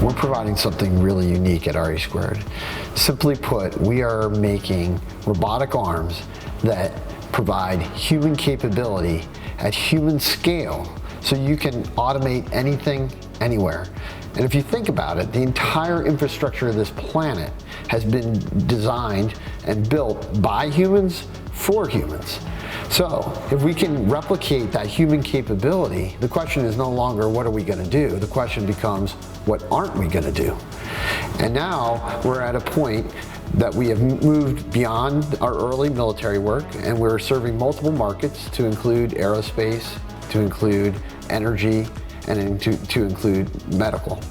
we're providing something really unique at RE Squared. Simply put, we are making robotic arms that provide human capability at human scale, so you can automate anything, anywhere. And if you think about it, the entire infrastructure of this planet has been designed and built by humans for humans. So if we can replicate that human capability, the question is no longer what are we going to do? The question becomes what aren't we going to do? And now we're at a point that we have moved beyond our early military work, and we're serving multiple markets to include aerospace, to include energy, and to include medical.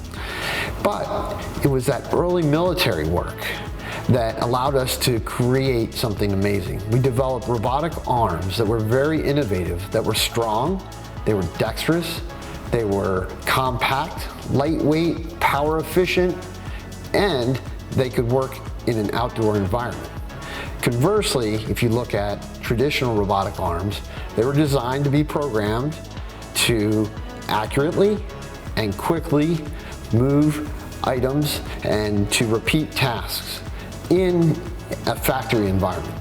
But it was that early military work that allowed us to create something amazing. We developed robotic arms that were very innovative, that were strong, they were dexterous, they were compact, lightweight, power efficient, and they could work in an outdoor environment. Conversely, if you look at traditional robotic arms, they were designed to be programmed to accurately and quickly move items and to repeat tasks in a factory environment.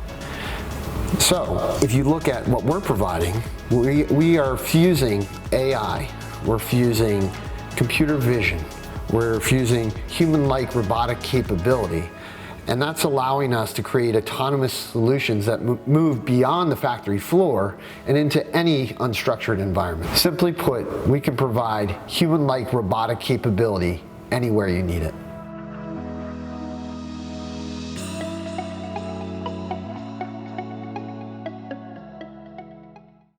So if you look at what we're providing, we are fusing AI, we're fusing computer vision, we're fusing human-like robotic capability, and that's allowing us to create autonomous solutions that move beyond the factory floor and into any unstructured environment. Simply put, we can provide human-like robotic capability anywhere you need it.